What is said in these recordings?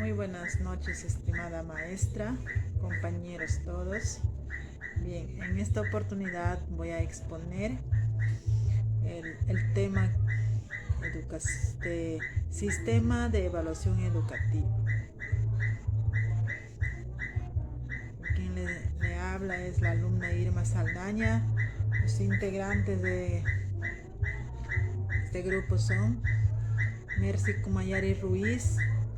Muy buenas noches, estimada maestra, compañeros todos. Bien, en esta oportunidad voy a exponer el tema de sistema de evaluación educativa. Quien le habla es la alumna Irma Saldaña. Los integrantes de este grupo son Mercy Kumayari Ruiz,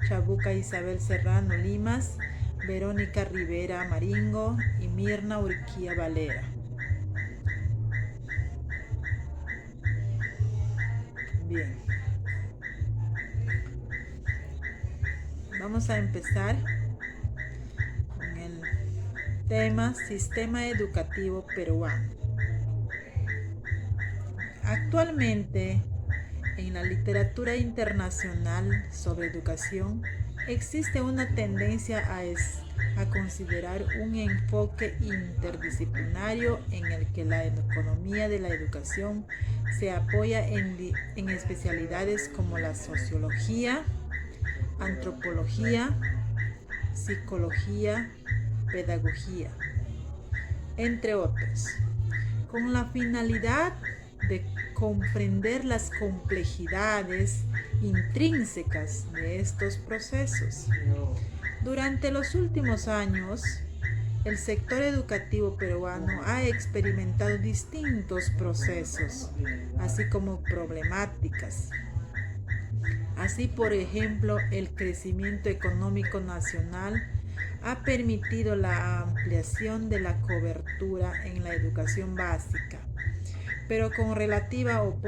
Chabuca Isabel Serrano Limas, Verónica Rivera Maringo y Mirna Urquía Valera. Bien, vamos a empezar con el tema Sistema Educativo Peruano. Actualmente, en la literatura internacional sobre educación, existe una tendencia a considerar un enfoque interdisciplinario en el que la economía de la educación se apoya en especialidades como la sociología, antropología, psicología, pedagogía, entre otros, con la finalidad de comprender las complejidades intrínsecas de estos procesos. Durante los últimos años, el sector educativo peruano ha experimentado distintos procesos, así como problemáticas. Así, por ejemplo, el crecimiento económico nacional ha permitido la ampliación de la cobertura en la educación básica, pero con relativa o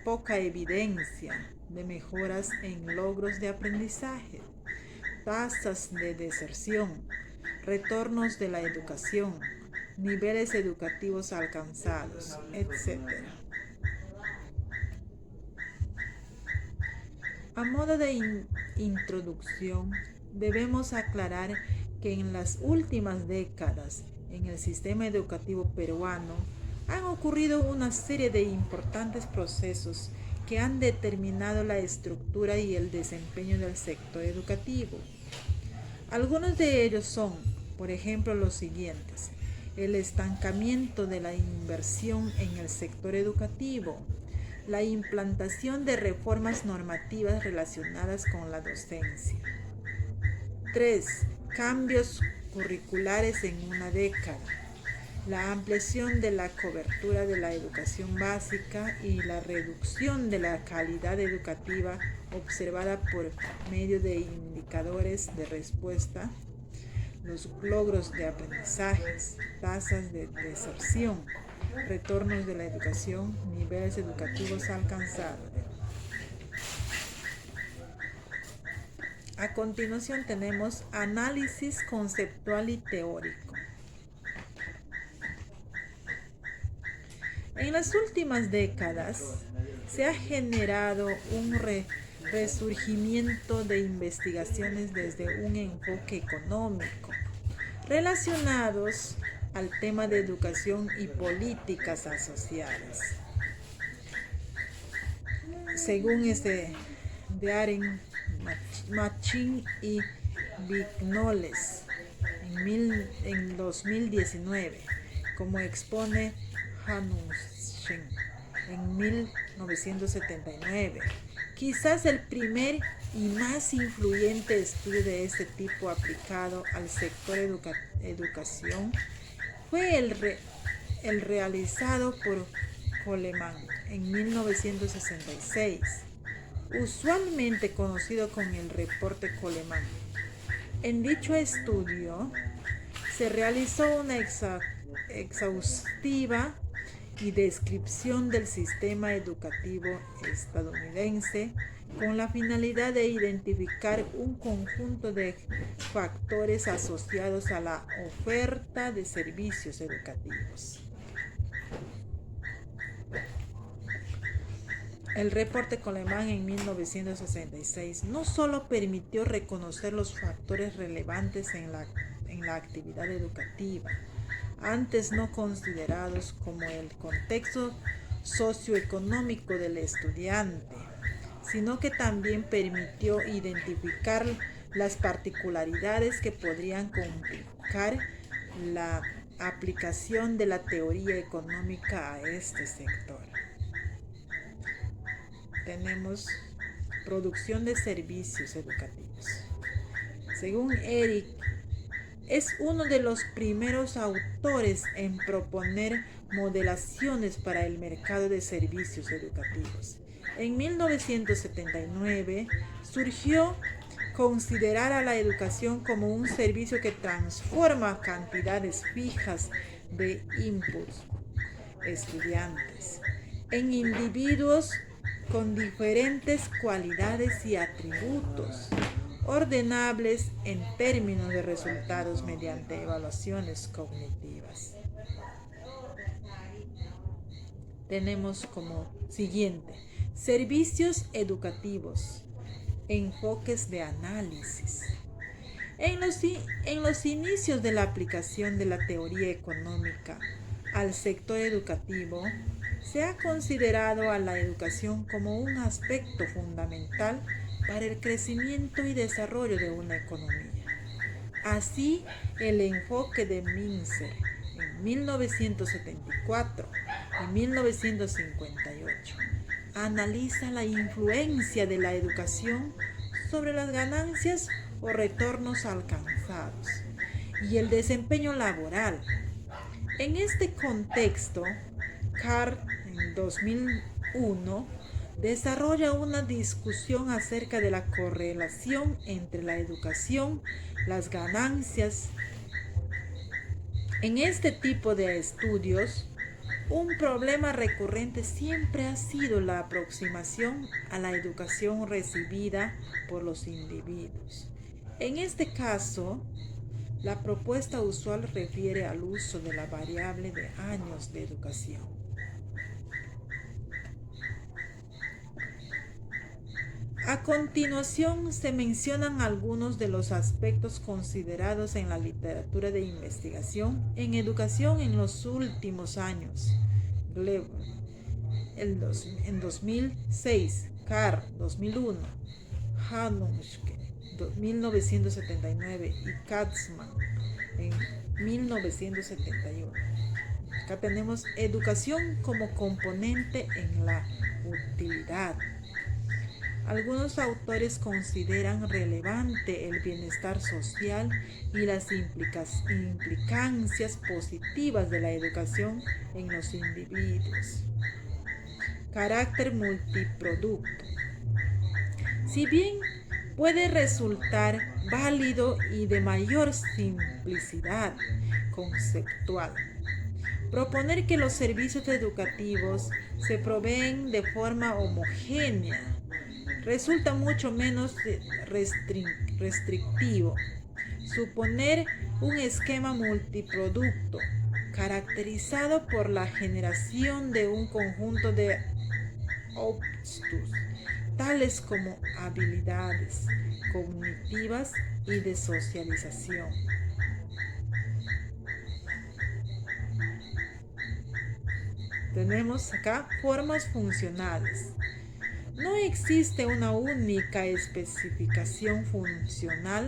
poca evidencia de mejoras en logros de aprendizaje, tasas de deserción, retornos de la educación, niveles educativos alcanzados, etc. A modo de introducción, debemos aclarar que en las últimas décadas en el sistema educativo peruano han ocurrido una serie de importantes procesos que han determinado la estructura y el desempeño del sector educativo. Algunos de ellos son, por ejemplo, los siguientes: el estancamiento de la inversión en el sector educativo, la implantación de reformas normativas relacionadas con la docencia. 3. Cambios curriculares en una década. La ampliación de la cobertura de la educación básica y la reducción de la calidad educativa observada por medio de indicadores de respuesta, los logros de aprendizajes, tasas de deserción, retornos de la educación, niveles educativos alcanzados. A continuación tenemos análisis conceptual y teórico. En las últimas décadas se ha generado un resurgimiento de investigaciones desde un enfoque económico relacionados al tema de educación y políticas asociadas. Según Dearen, Machin y Vignoles en 2019, como expone Hanussen en 1979. Quizás el primer y más influyente estudio de este tipo aplicado al sector educación fue el realizado por Coleman en 1966, usualmente conocido como el reporte Coleman. En dicho estudio se realizó una exhaustiva y descripción del sistema educativo estadounidense con la finalidad de identificar un conjunto de factores asociados a la oferta de servicios educativos. El reporte Coleman en 1966 no solo permitió reconocer los factores relevantes en la actividad educativa, antes no considerados, como el contexto socioeconómico del estudiante, sino que también permitió identificar las particularidades que podrían complicar la aplicación de la teoría económica a este sector. Tenemos producción de servicios educativos. Según Eric, es uno de los primeros autores en proponer modelaciones para el mercado de servicios educativos. En 1979 surgió considerar a la educación como un servicio que transforma cantidades fijas de inputs, estudiantes, en individuos con diferentes cualidades y atributos, ordenables en términos de resultados mediante evaluaciones cognitivas. Tenemos como siguiente: servicios educativos, enfoques de análisis. En los inicios de la aplicación de la teoría económica al sector educativo, se ha considerado a la educación como un aspecto fundamental para el crecimiento y desarrollo de una economía. Así, el enfoque de Mincer en 1974 y 1958 analiza la influencia de la educación sobre las ganancias o retornos alcanzados y el desempeño laboral. En este contexto, Carr en 2001 desarrolla una discusión acerca de la correlación entre la educación, las ganancias. En este tipo de estudios, un problema recurrente siempre ha sido la aproximación a la educación recibida por los individuos. En este caso, la propuesta usual refiere al uso de la variable de años de educación. A continuación se mencionan algunos de los aspectos considerados en la literatura de investigación en educación en los últimos años. Gleber en 2006, Carr 2001, Hanuschke 1979 y Katzmann en 1971. Acá tenemos educación como componente en la utilidad. Algunos autores consideran relevante el bienestar social y las implicancias positivas de la educación en los individuos. Carácter multiproducto. Si bien puede resultar válido y de mayor simplicidad conceptual proponer que los servicios educativos se proveen de forma homogénea, resulta mucho menos restrictivo. Suponer un esquema multiproducto caracterizado por la generación de un conjunto de outputs, tales como habilidades cognitivas y de socialización. Tenemos acá formas funcionales. No existe una única especificación funcional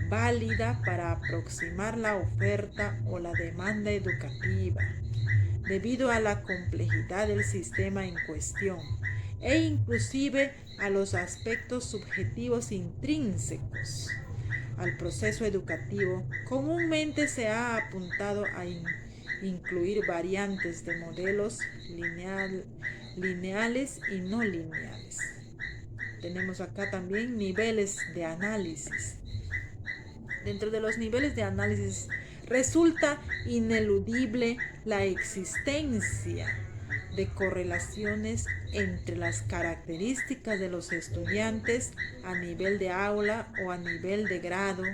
válida para aproximar la oferta o la demanda educativa, debido a la complejidad del sistema en cuestión e inclusive a los aspectos subjetivos intrínsecos al proceso educativo. Comúnmente se ha apuntado a incluir variantes de modelos lineales y no lineales. Tenemos acá también niveles de análisis. Dentro de los niveles de análisis resulta ineludible la existencia de correlaciones entre las características de los estudiantes a nivel de aula o a nivel de grado,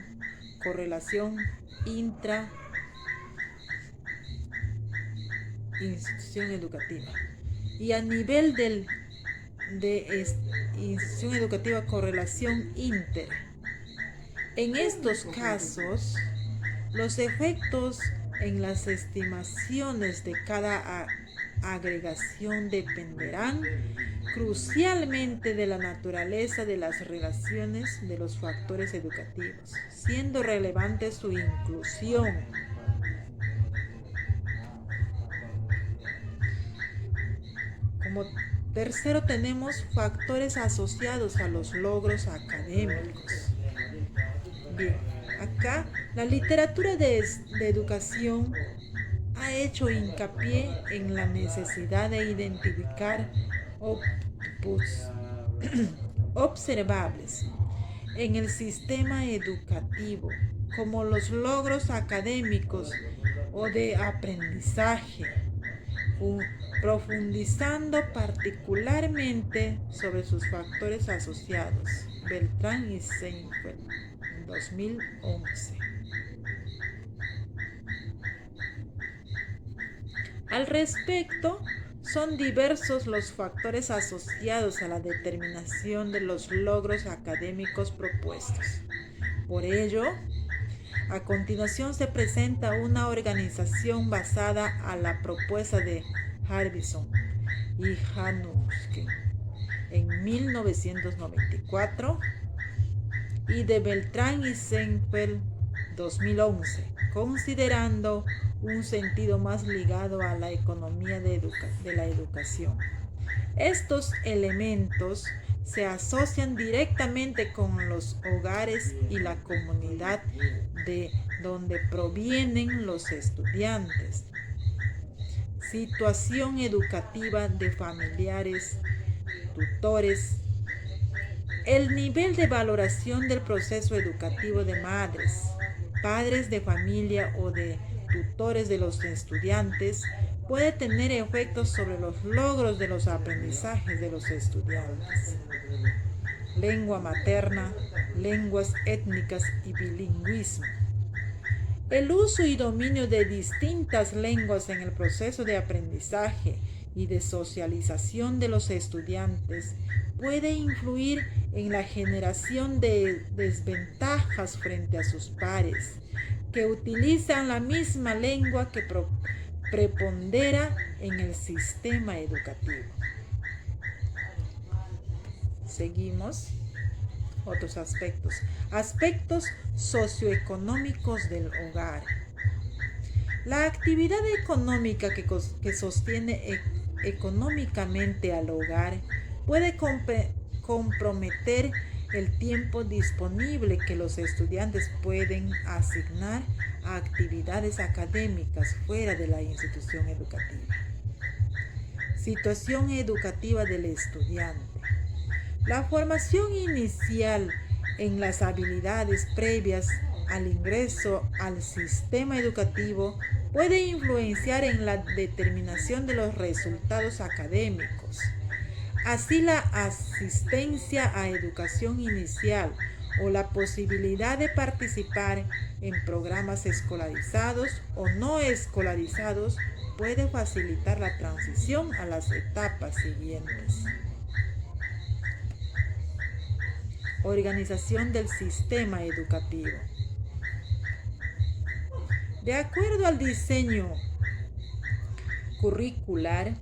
correlación intra-institución educativa, y a nivel de institución educativa, correlación inter. En estos casos, los efectos en las estimaciones de cada agregación dependerán crucialmente de la naturaleza de las relaciones de los factores educativos, siendo relevante su inclusión. Como tercero tenemos factores asociados a los logros académicos. Bien, acá la literatura de educación ha hecho hincapié en la necesidad de identificar observables en el sistema educativo, como los logros académicos o de aprendizaje, profundizando particularmente sobre sus factores asociados. Beltrán y Seinfeld, 2011. Al respecto, son diversos los factores asociados a la determinación de los logros académicos propuestos. Por ello, a continuación se presenta una organización basada a la propuesta de Harbison y Januszky en 1994 y de Beltrán y Seinfeld 2011, considerando un sentido más ligado a la economía de la educación. Estos elementos se asocian directamente con los hogares y la comunidad de donde provienen los estudiantes. Situación educativa de familiares, tutores. El nivel de valoración del proceso educativo de madres, padres de familia o de tutores de los estudiantes puede tener efectos sobre los logros de los aprendizajes de los estudiantes. Lengua materna, lenguas étnicas y bilingüismo. El uso y dominio de distintas lenguas en el proceso de aprendizaje y de socialización de los estudiantes puede influir en la generación de desventajas frente a sus pares, que utilizan la misma lengua que prepondera en el sistema educativo. Seguimos. Otros aspectos. Aspectos socioeconómicos del hogar. La actividad económica que sostiene económicamente al hogar puede comprometer el tiempo disponible que los estudiantes pueden asignar a actividades académicas fuera de la institución educativa. Situación educativa del estudiante. La formación inicial en las habilidades previas al ingreso al sistema educativo puede influenciar en la determinación de los resultados académicos. Así, la asistencia a educación inicial o la posibilidad de participar en programas escolarizados o no escolarizados puede facilitar la transición a las etapas siguientes. Organización del sistema educativo. De acuerdo al diseño curricular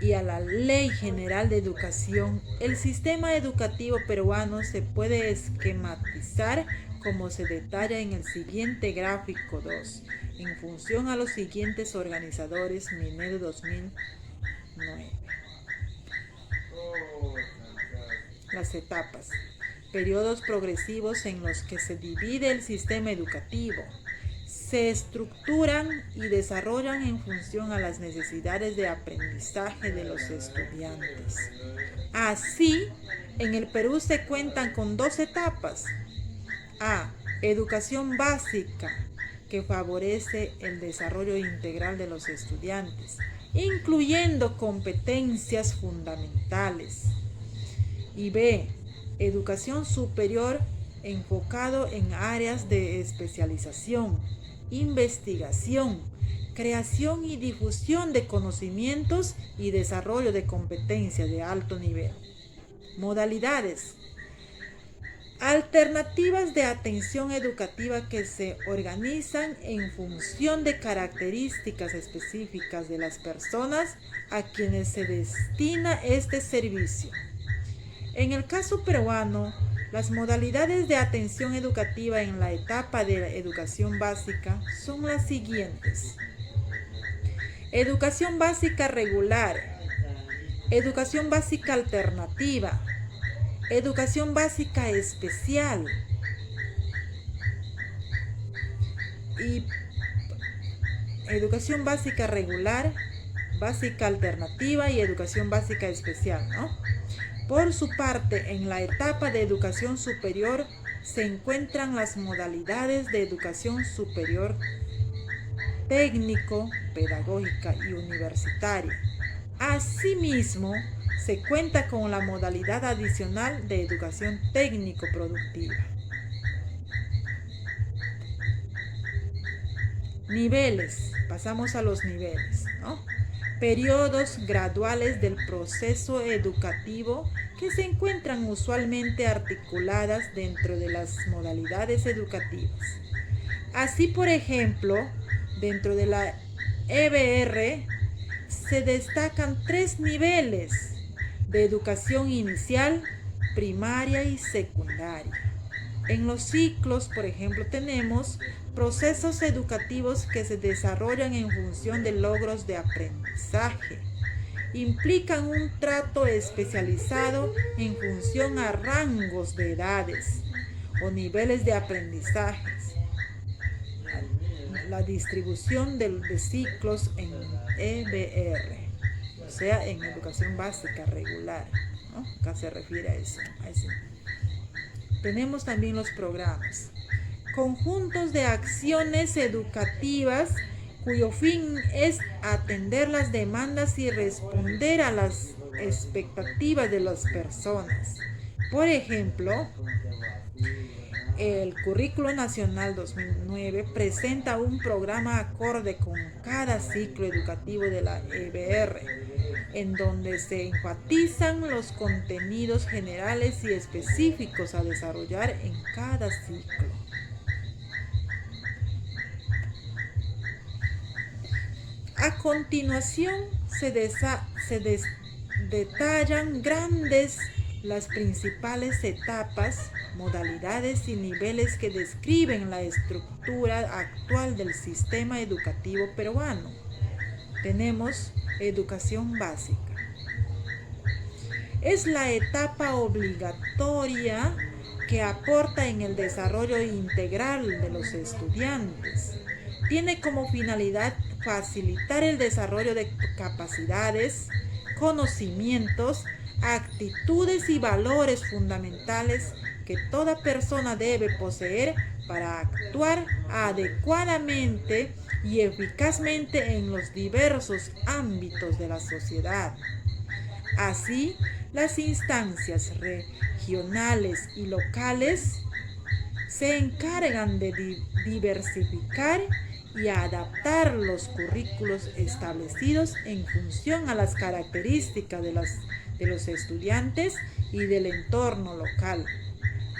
y a la Ley General de Educación, el sistema educativo peruano se puede esquematizar como se detalla en el siguiente gráfico 2, en función a los siguientes organizadores, Minedo 2009. Las etapas. Periodos progresivos en los que se divide el sistema educativo. Se estructuran y desarrollan en función a las necesidades de aprendizaje de los estudiantes. Así, en el Perú se cuentan con 2 etapas. A. Educación básica, que favorece el desarrollo integral de los estudiantes, incluyendo competencias fundamentales. Y B. Educación superior, enfocado en áreas de especialización, investigación, creación y difusión de conocimientos y desarrollo de competencias de alto nivel. Modalidades. Alternativas de atención educativa que se organizan en función de características específicas de las personas a quienes se destina este servicio. En el caso peruano, las modalidades de atención educativa en la etapa de la educación básica son las siguientes: educación básica regular, educación básica alternativa, educación básica especial y educación básica regular, básica alternativa y educación básica especial, ¿no? Por su parte, en la etapa de educación superior se encuentran las modalidades de educación superior técnico, pedagógica y universitaria. Asimismo, se cuenta con la modalidad adicional de educación técnico-productiva. Niveles, pasamos a los niveles, ¿no? Periodos graduales del proceso educativo que se encuentran usualmente articuladas dentro de las modalidades educativas. Así, por ejemplo, dentro de la EBR se destacan 3 niveles de educación inicial, primaria y secundaria. En los ciclos, por ejemplo, tenemos procesos educativos que se desarrollan en función de logros de aprendizaje. Implican un trato especializado en función a rangos de edades o niveles de aprendizajes. La distribución de ciclos en EBR, o sea, en educación básica regular, ¿no? Acá se refiere a eso. Tenemos también los programas. Conjuntos de acciones educativas cuyo fin es atender las demandas y responder a las expectativas de las personas. Por ejemplo, el Currículo Nacional 2009 presenta un programa acorde con cada ciclo educativo de la EBR, en donde se enfatizan los contenidos generales y específicos a desarrollar en cada ciclo. A continuación se detallan las principales etapas, modalidades y niveles que describen la estructura actual del sistema educativo peruano. Tenemos educación básica. Es la etapa obligatoria que aporta en el desarrollo integral de los estudiantes. Tiene como finalidad facilitar el desarrollo de capacidades, conocimientos, actitudes y valores fundamentales que toda persona debe poseer para actuar adecuadamente y eficazmente en los diversos ámbitos de la sociedad. Así, las instancias regionales y locales se encargan de diversificar y adaptar los currículos establecidos en función a las características de los estudiantes y del entorno local.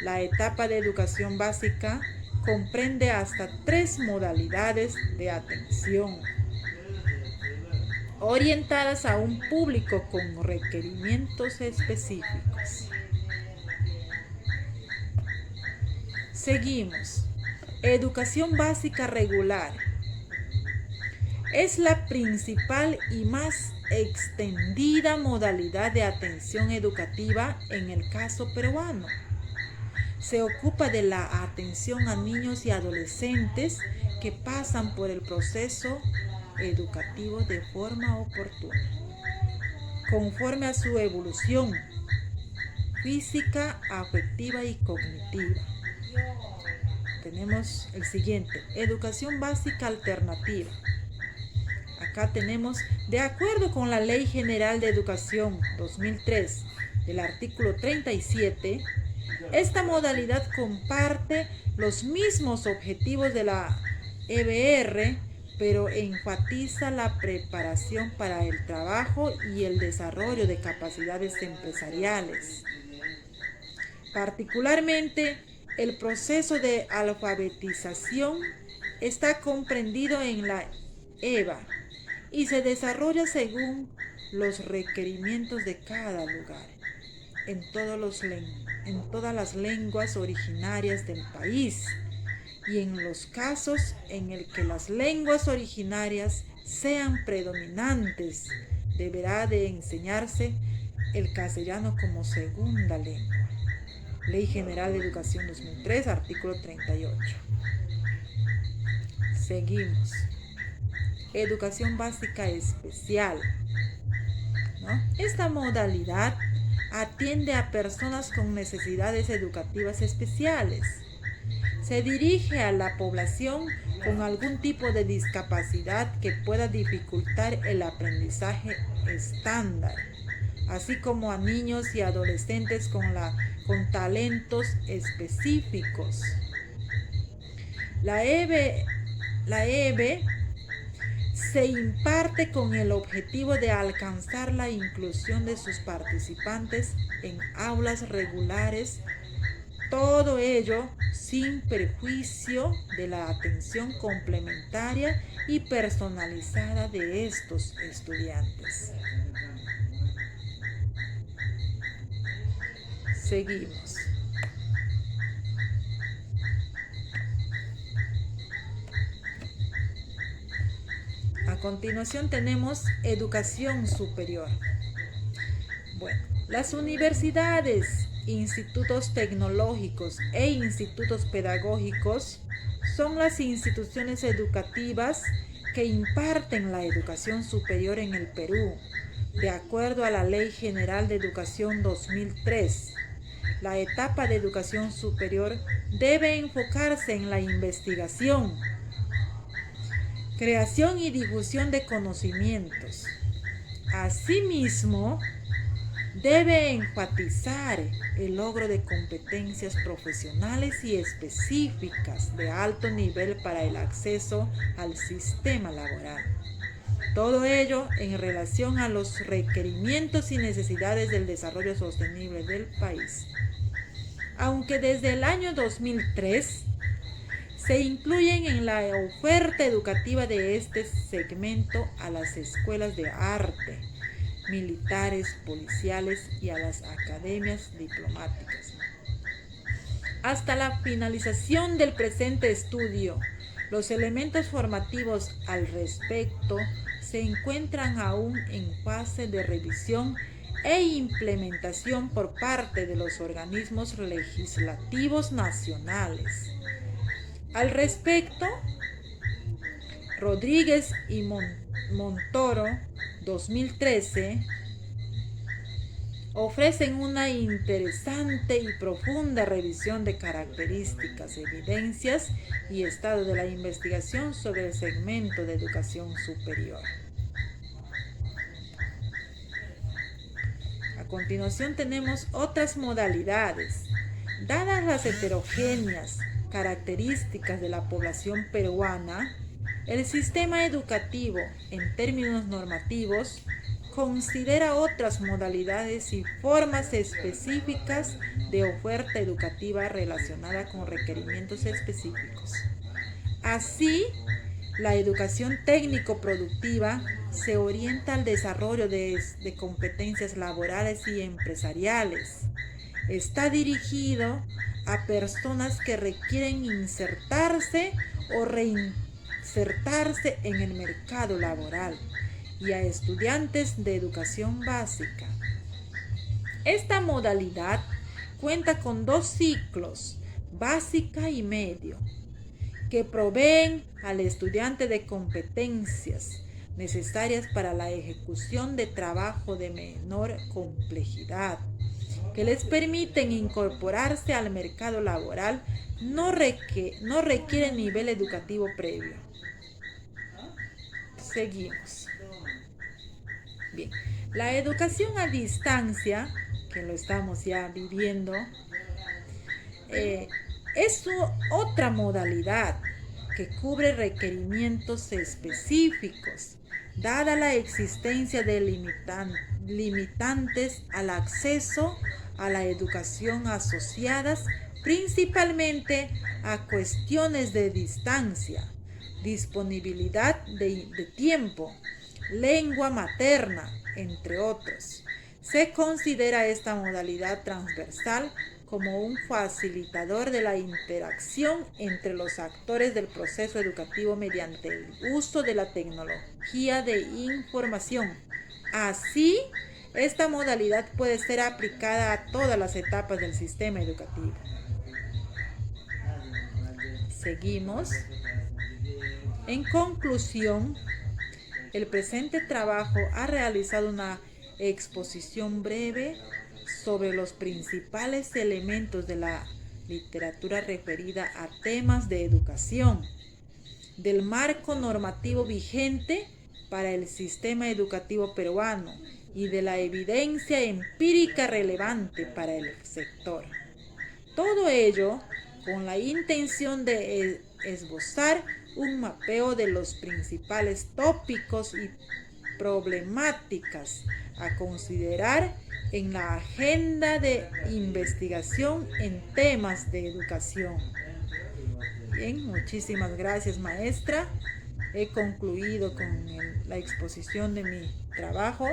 La etapa de educación básica comprende hasta 3 modalidades de atención, orientadas a un público con requerimientos específicos. Seguimos. Educación básica regular. Es la principal y más extendida modalidad de atención educativa en el caso peruano. Se ocupa de la atención a niños y adolescentes que pasan por el proceso educativo de forma oportuna, conforme a su evolución física, afectiva y cognitiva. Tenemos el siguiente, educación básica alternativa. Acá tenemos, de acuerdo con la Ley General de Educación 2003, del artículo 37, esta modalidad comparte los mismos objetivos de la EBR, pero enfatiza la preparación para el trabajo y el desarrollo de capacidades empresariales. Particularmente, el proceso de alfabetización está comprendido en la EVA y se desarrolla según los requerimientos de cada lugar, en todas las lenguas originarias del país y en los casos en el que las lenguas originarias sean predominantes, deberá de enseñarse el castellano como segunda lengua. Ley General de Educación 2003, artículo 38. Seguimos. Educación básica especial, ¿no? Esta modalidad atiende a personas con necesidades educativas especiales. Se dirige a la población con algún tipo de discapacidad que pueda dificultar el aprendizaje estándar, así como a niños y adolescentes con talentos específicos. La EB se imparte con el objetivo de alcanzar la inclusión de sus participantes en aulas regulares, todo ello sin perjuicio de la atención complementaria y personalizada de estos estudiantes. Seguimos. A continuación tenemos educación superior. Bueno, las universidades, institutos tecnológicos e institutos pedagógicos son las instituciones educativas que imparten la educación superior en el Perú, de acuerdo a la Ley General de Educación 2003. La etapa de educación superior debe enfocarse en la investigación, creación y difusión de conocimientos. Asimismo, debe enfatizar el logro de competencias profesionales y específicas de alto nivel para el acceso al sistema laboral. Todo ello en relación a los requerimientos y necesidades del desarrollo sostenible del país. Aunque desde el año 2003 se incluyen en la oferta educativa de este segmento a las escuelas de arte, militares, policiales y a las academias diplomáticas. Hasta la finalización del presente estudio, los elementos formativos al respecto se encuentran aún en fase de revisión e implementación por parte de los organismos legislativos nacionales. Al respecto, Rodríguez y Montoro, 2013, ofrecen una interesante y profunda revisión de características, evidencias y estado de la investigación sobre el segmento de educación superior. A continuación tenemos otras modalidades. Dadas las heterogéneas características de la población peruana, el sistema educativo, en términos normativos, considera otras modalidades y formas específicas de oferta educativa relacionada con requerimientos específicos. Así, la educación técnico-productiva se orienta al desarrollo de competencias laborales y empresariales. Está dirigido a personas que requieren insertarse o reinsertarse en el mercado laboral y a estudiantes de educación básica. Esta modalidad cuenta con 2 ciclos, básica y medio, que proveen al estudiante de competencias necesarias para la ejecución de trabajo de menor complejidad, que les permiten incorporarse al mercado laboral, no requiere nivel educativo previo. Seguimos. Bien, la educación a distancia, que lo estamos ya viviendo, es otra modalidad que cubre requerimientos específicos, dada la existencia de limitantes al acceso a la educación asociadas principalmente a cuestiones de distancia, disponibilidad de tiempo, lengua materna, entre otros. Se considera esta modalidad transversal como un facilitador de la interacción entre los actores del proceso educativo mediante el uso de la tecnología de información. Así, esta modalidad puede ser aplicada a todas las etapas del sistema educativo. Seguimos. En conclusión, el presente trabajo ha realizado una exposición breve sobre los principales elementos de la literatura referida a temas de educación, del marco normativo vigente para el sistema educativo peruano y de la evidencia empírica relevante para el sector. Todo ello con la intención de esbozar un mapeo de los principales tópicos y problemáticas a considerar en la agenda de investigación en temas de educación. Bien, muchísimas gracias, maestra. He concluido con la exposición de mi trabajo.